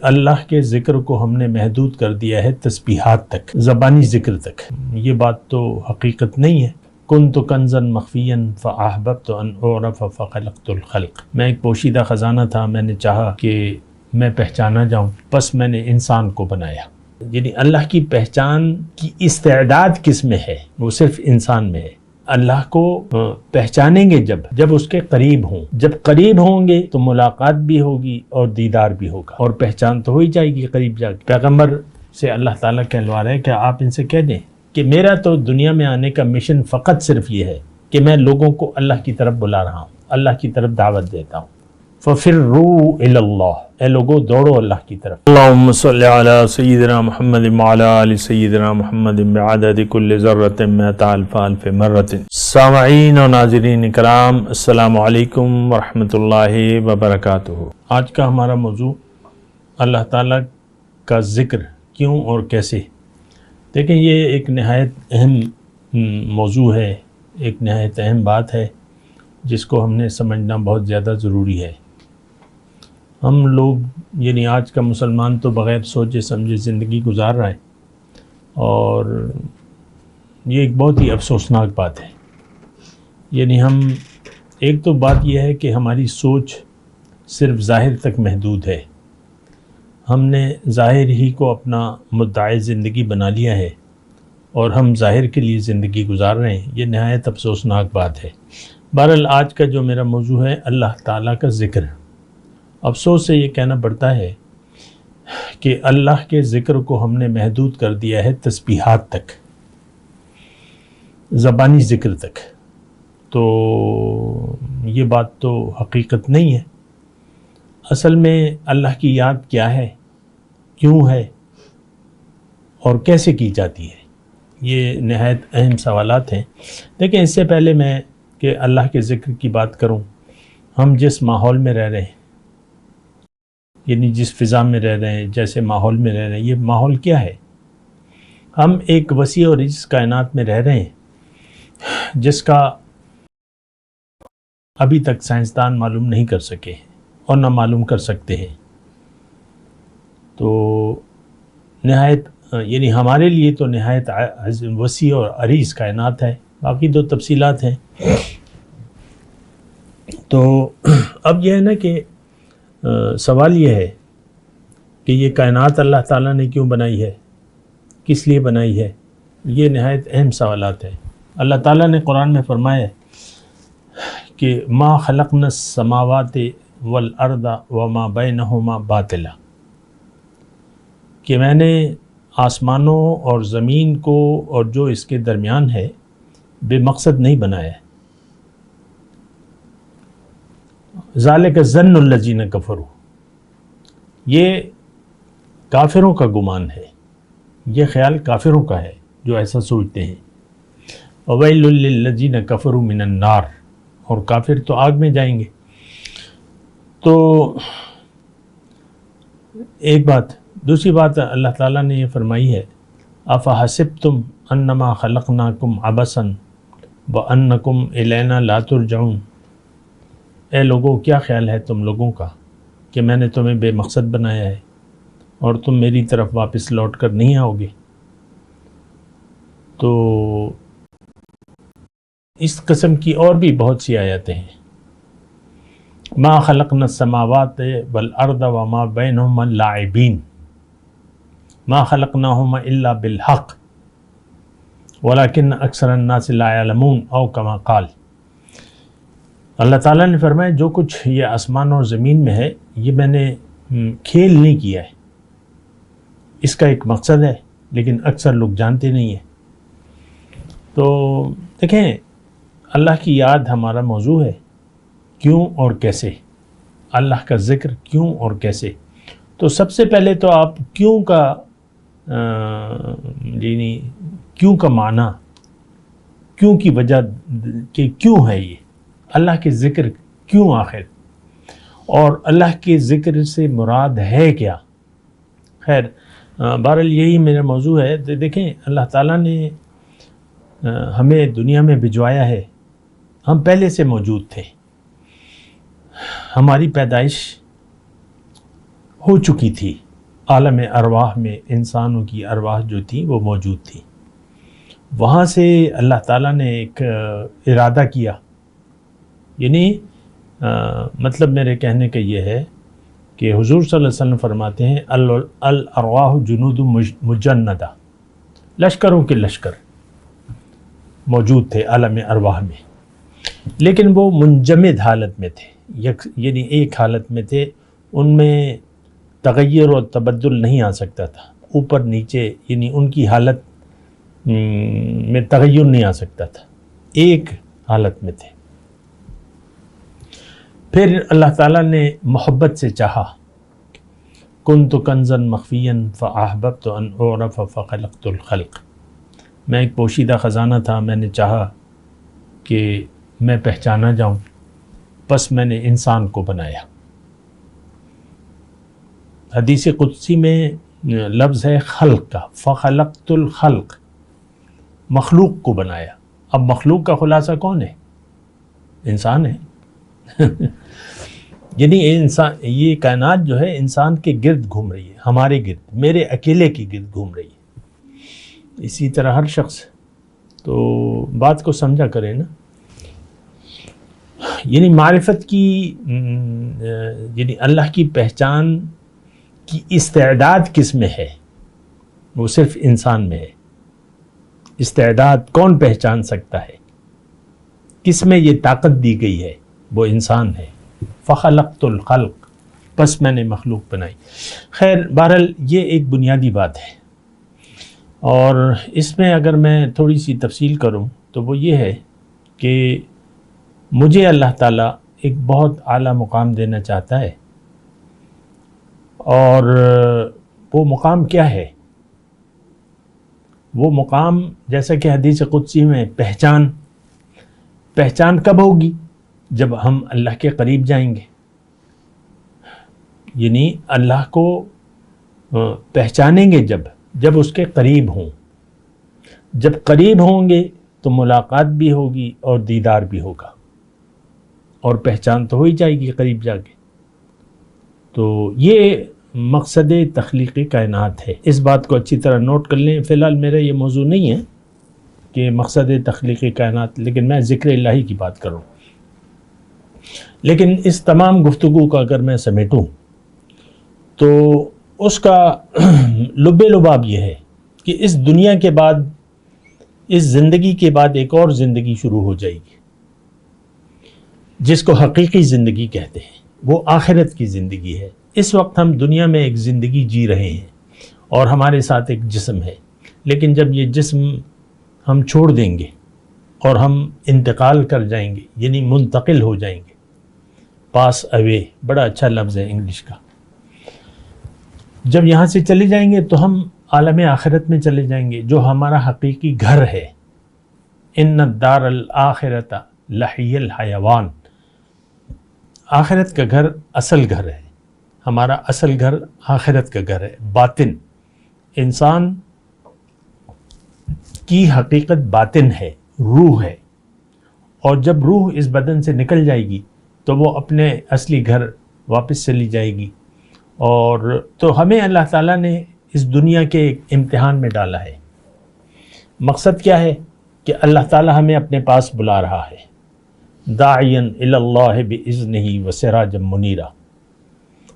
اللہ کے ذکر کو ہم نے محدود کر دیا ہے تسبیحات تک، زبانی ذکر تک۔ یہ بات تو حقیقت نہیں ہے۔ کنت کنزا مخفیا فاحببت ان اعرف فخلقت الخلق، میں ایک پوشیدہ خزانہ تھا، میں نے چاہا کہ میں پہچانا جاؤں، بس میں نے انسان کو بنایا۔ یعنی اللہ کی پہچان کی استعداد کس میں ہے؟ وہ صرف انسان میں ہے۔ اللہ کو پہچانیں گے جب اس کے قریب ہوں، جب قریب ہوں گے تو ملاقات بھی ہوگی اور دیدار بھی ہوگا، اور پہچان تو ہو ہی جائے گی قریب جا کے۔ پیغمبر سے اللہ تعالیٰ کہلوا رہے ہیں کہ آپ ان سے کہہ دیں کہ میرا تو دنیا میں آنے کا مشن فقط صرف یہ ہے کہ میں لوگوں کو اللہ کی طرف بلا رہا ہوں، اللہ کی طرف دعوت دیتا ہوں۔ فَفِرُّوا إِلَى اللَّهِ، اے لوگو دوڑو اللہ کی طرف۔ اللہم صلی علی سیدنا محمد وعلی آل سیدنا محمد بعدد کل ذرۃ مئۃ الف الف مرۃ۔ سامعین و ناظرین کرام، السلام علیکم ورحمۃ اللہ وبرکاتہ۔ آج کا ہمارا موضوع اللہ تعالیٰ کا ذکر کیوں اور کیسے۔ دیکھیں، یہ ایک نہایت اہم موضوع ہے، ایک نہایت اہم بات ہے جس کو ہم نے سمجھنا بہت زیادہ ضروری ہے۔ ہم لوگ یعنی آج کا مسلمان تو بغیر سوچے سمجھے زندگی گزار رہا ہے، اور یہ ایک بہت ہی افسوسناک بات ہے۔ یعنی ہم ایک تو بات یہ ہے کہ ہماری سوچ صرف ظاہر تک محدود ہے، ہم نے ظاہر ہی کو اپنا مدعی زندگی بنا لیا ہے اور ہم ظاہر کے لیے زندگی گزار رہے ہیں۔ یہ نہایت افسوسناک بات ہے۔ بہرحال آج کا جو میرا موضوع ہے اللہ تعالیٰ کا ذکر۔ افسوس سے یہ کہنا پڑتا ہے کہ اللہ کے ذکر کو ہم نے محدود کر دیا ہے تسبیحات تک، زبانی ذکر تک۔ تو یہ بات تو حقیقت نہیں ہے۔ اصل میں اللہ کی یاد کیا ہے، کیوں ہے اور کیسے کی جاتی ہے، یہ نہایت اہم سوالات ہیں۔ دیکھیں، اس سے پہلے میں کہ اللہ کے ذکر کی بات کروں، ہم جس ماحول میں رہ رہے ہیں، یعنی جس فضا میں رہ رہے ہیں، جیسے ماحول میں رہ رہے ہیں، یہ ماحول کیا ہے؟ ہم ایک وسیع اور عزیز کائنات میں رہ رہے ہیں جس کا ابھی تک سائنسدان معلوم نہیں کر سکے اور نہ معلوم کر سکتے ہیں۔ تو نہایت یعنی ہمارے لیے تو نہایت وسیع اور عریض کائنات ہے، باقی دو تفصیلات ہیں۔ تو اب یہ ہے نا کہ سوال یہ ہے کہ یہ کائنات اللہ تعالیٰ نے کیوں بنائی ہے، کس لیے بنائی ہے؟ یہ نہایت اہم سوالات ہیں۔ اللہ تعالیٰ نے قرآن میں فرمایا ہے کہ ما خلقنا السماوات والارض وما بینہما باطلا، کہ میں نے آسمانوں اور زمین کو اور جو اس کے درمیان ہے بے مقصد نہیں بنایا ہے۔ ذالک ظن الذین کفروا، یہ کافروں کا گمان ہے، یہ خیال کافروں کا ہے جو ایسا سوچتے ہیں۔ وویل للذین کفروا من النار، اور کافر تو آگ میں جائیں گے۔ تو ایک بات، دوسری بات اللہ تعالیٰ نے یہ فرمائی ہے افحسبتم انما خلقناکم عبثا وانکم الینا لا ترجعون، اے لوگوں کیا خیال ہے تم لوگوں کا کہ میں نے تمہیں بے مقصد بنایا ہے اور تم میری طرف واپس لوٹ کر نہیں آؤ گے؟ تو اس قسم کی اور بھی بہت سی آیتیں ہیں۔ ما خلقنا السماوات والارض وما بینہما لاعبین ما خلقناہما الا بالحق ولکن اکثر الناس لا یعلمون او کما قال۔ اللہ تعالیٰ نے فرمایا جو کچھ یہ آسمان اور زمین میں ہے یہ میں نے کھیل نہیں کیا ہے، اس کا ایک مقصد ہے، لیکن اکثر لوگ جانتے نہیں ہیں۔ تو دیکھیں، اللہ کی یاد ہمارا موضوع ہے، کیوں اور کیسے، اللہ کا ذکر کیوں اور کیسے۔ تو سب سے پہلے تو آپ کیوں کا یعنی کیوں کا معنی، کیوں کی وجہ کہ کیوں ہے یہ اللہ کے ذکر کیوں آخر، اور اللہ کے ذکر سے مراد ہے کیا۔ خیر، بہرحال یہی میرا موضوع ہے۔ دیکھیں، اللہ تعالیٰ نے ہمیں دنیا میں بھجوایا ہے، ہم پہلے سے موجود تھے، ہماری پیدائش ہو چکی تھی، عالم ارواح میں انسانوں کی ارواح جو تھی وہ موجود تھی. وہاں سے اللہ تعالیٰ نے ایک ارادہ کیا، یعنی مطلب میرے کہنے کا یہ ہے کہ حضور صلی اللہ علیہ وسلم فرماتے ہیں الارواح جنود مجندہ، لشکروں کے لشکر موجود تھے عالم ارواح میں، لیکن وہ منجمد حالت میں تھے، یعنی ایک حالت میں تھے، ان میں تغیر و تبدل نہیں آ سکتا تھا، اوپر نیچے یعنی ان کی حالت میں تغیر نہیں آ سکتا تھا، ایک حالت میں تھے. پھر اللہ تعالیٰ نے محبت سے چاہا، کنت کنزا مخفیا فاحببت ان اعرف فخلقت الخلق، میں ایک پوشیدہ خزانہ تھا، میں نے چاہا کہ میں پہچانا جاؤں، بس میں نے انسان کو بنایا. حدیث قدسی میں لفظ ہے خلق کا، فخلقت الخلق، مخلوق کو بنایا. اب مخلوق کا خلاصہ کون ہے؟ انسان ہے. یعنی انسان، یہ کائنات جو ہے انسان کے گرد گھوم رہی ہے، ہمارے گرد، میرے اکیلے کی گرد گھوم رہی ہے. اسی طرح ہر شخص، تو بات کو سمجھا کرے نا. یعنی معرفت کی، یعنی اللہ کی پہچان کی استعداد کس میں ہے؟ وہ صرف انسان میں ہے. استعداد کون پہچان سکتا ہے؟ کس میں یہ طاقت دی گئی ہے؟ وہ انسان ہے. فخلقت الخلق، بس میں نے مخلوق بنائی. خیر بہرحال یہ ایک بنیادی بات ہے، اور اس میں اگر میں تھوڑی سی تفصیل کروں تو وہ یہ ہے کہ مجھے اللہ تعالیٰ ایک بہت اعلیٰ مقام دینا چاہتا ہے، اور وہ مقام کیا ہے؟ وہ مقام جیسا کہ حدیث قدسی میں پہچان کب ہوگی؟ جب ہم اللہ کے قریب جائیں گے، یعنی اللہ کو پہچانیں گے جب اس کے قریب ہوں. جب قریب ہوں گے تو ملاقات بھی ہوگی اور دیدار بھی ہوگا، اور پہچان تو ہو ہی جائے گی قریب جا کے. تو یہ مقصد تخلیقی کائنات ہے. اس بات کو اچھی طرح نوٹ کر لیں. فی الحال میرا یہ موضوع نہیں ہے کہ مقصد تخلیقی کائنات، لیکن میں ذکر الہی کی بات کروں. لیکن اس تمام گفتگو کا اگر میں سمیٹوں تو اس کا لب لباب یہ ہے کہ اس دنیا کے بعد، اس زندگی کے بعد ایک اور زندگی شروع ہو جائے گی، جس کو حقیقی زندگی کہتے ہیں. وہ آخرت کی زندگی ہے. اس وقت ہم دنیا میں ایک زندگی جی رہے ہیں اور ہمارے ساتھ ایک جسم ہے، لیکن جب یہ جسم ہم چھوڑ دیں گے اور ہم انتقال کر جائیں گے، یعنی منتقل ہو جائیں گے، پاس اوے، بڑا اچھا لفظ ہے انگلش کا. جب یہاں سے چلے جائیں گے تو ہم عالم آخرت میں چلے جائیں گے، جو ہمارا حقیقی گھر ہے. ان الدار الآخرۃ لہی الحیوان، آخرت کا گھر اصل گھر ہے. ہمارا اصل گھر آخرت کا گھر ہے، باطن. انسان کی حقیقت باطن ہے، روح ہے، اور جب روح اس بدن سے نکل جائے گی تو وہ اپنے اصلی گھر واپس چلی جائے گی. اور تو ہمیں اللہ تعالیٰ نے اس دنیا کے ایک امتحان میں ڈالا ہے. مقصد کیا ہے؟ کہ اللہ تعالیٰ ہمیں اپنے پاس بلا رہا ہے. داعیا الی اللہ باذنہ وسراجا منیرا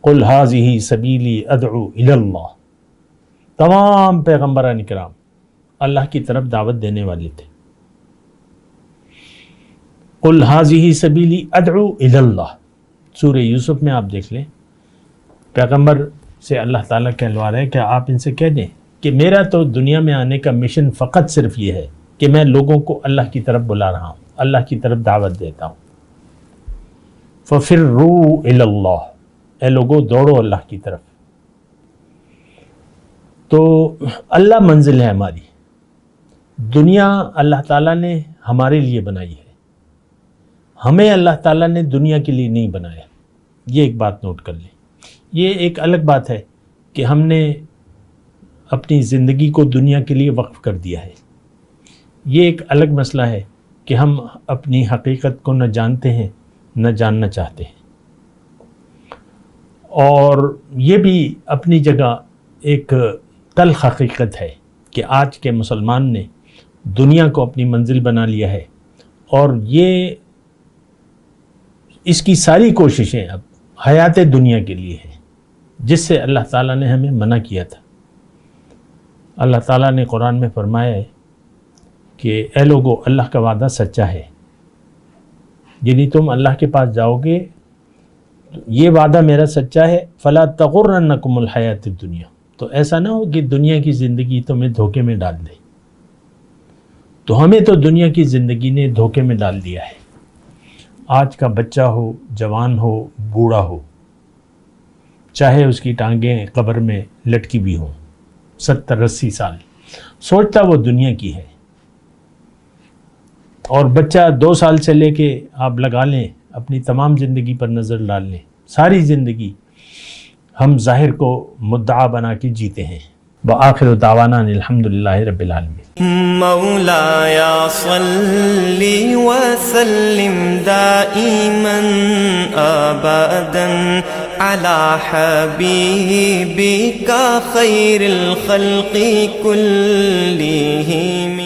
قل ھذہ سبیلی ادعو الی اللہ. تمام پیغمبران کرام اللہ کی طرف دعوت دینے والے تھے. قل ھذہ سبیلی ادعو الی اللہ، سورہ یوسف میں آپ دیکھ لیں، پیغمبر سے اللہ تعالیٰ کہلوا رہے ہیں کہ آپ ان سے کہہ دیں کہ میرا تو دنیا میں آنے کا مشن فقط صرف یہ ہے کہ میں لوگوں کو اللہ کی طرف بلا رہا ہوں، اللہ کی طرف دعوت دیتا ہوں. فَفِرُّوا إِلَى اللَّهِ، اے لوگوں دوڑو اللہ کی طرف. تو اللہ منزل ہے ہماری. دنیا اللہ تعالیٰ نے ہمارے لیے بنائی ہے، ہمیں اللہ تعالیٰ نے دنیا کے لیے نہیں بنایا. یہ ایک بات نوٹ کر لیں. یہ ایک الگ بات ہے کہ ہم نے اپنی زندگی کو دنیا کے لیے وقف کر دیا ہے. یہ ایک الگ مسئلہ ہے کہ ہم اپنی حقیقت کو نہ جانتے ہیں نہ جاننا چاہتے ہیں. اور یہ بھی اپنی جگہ ایک تلخ حقیقت ہے کہ آج کے مسلمان نے دنیا کو اپنی منزل بنا لیا ہے، اور یہ اس کی ساری کوششیں اب حیات دنیا کے لیے ہیں، جس سے اللہ تعالیٰ نے ہمیں منع کیا تھا۔ اللہ تعالیٰ نے قرآن میں فرمایا ہے کہ اے لوگو، اللہ کا وعدہ سچا ہے، یعنی تم اللہ کے پاس جاؤ گے، یہ وعدہ میرا سچا ہے، فلا تغرنکم الحیات الدنیا، تو ایسا نہ ہو کہ دنیا کی زندگی تمہیں دھوکے میں ڈال دے۔ تو ہمیں تو دنیا کی زندگی نے دھوکے میں ڈال دیا ہے۔ آج کا بچہ ہو، جوان ہو، بوڑھا ہو، چاہے اس کی ٹانگیں قبر میں لٹکی بھی ہوں 70-80 سال، سوچتا وہ دنیا کی ہے۔ اور بچہ 2 سال سے لے کے آپ لگا لیں، اپنی تمام زندگی پر نظر ڈال لیں، ساری زندگی ہم ظاہر کو مدعا بنا کے جیتے ہیں۔ وآخر دعوانا الحمدللہ رب العالمین۔ مولایا صلی وسلم دائما ابدا علی حبیبک خیر الخلق کلہم۔